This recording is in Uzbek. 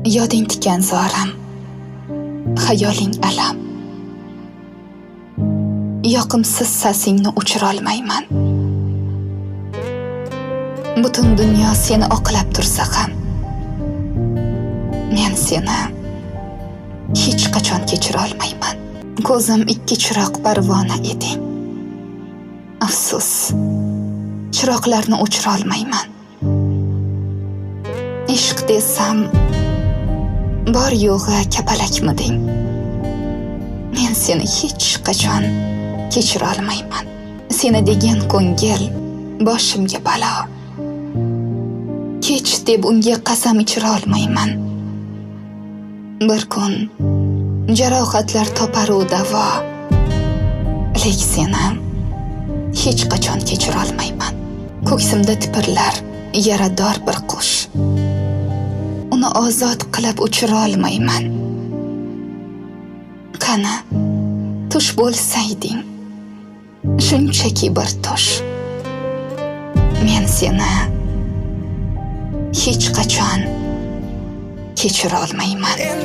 Yoding tikan zorim, xayoling alam. Yoqimsiz sasingni o'chirolmayman. Butun dunyo seni oqlab tursa ham, men seni hech qachon kechira olmayman. Ko'zim ikki chiroq parvona eding. Afsus, chiroqlarni o'chira olmayman. Ishq desam, bor yo'g'i kapalakmiding? Men seni hech qachon kechira olmayman. Seni degan ko'ngil boshimga balo. Kech deb unga qasam ichira olmayman. Bir kun jarohatlar topar u davo. Lek seni hech qachon kechira olmayman. Ko'ksimda tipirlar yarador bir qush. Uni ozod qilib uchira olmayman. Qani, tush bo'lsayding, shunchaki bir tush. Men seni hech qachon kechira olmayman.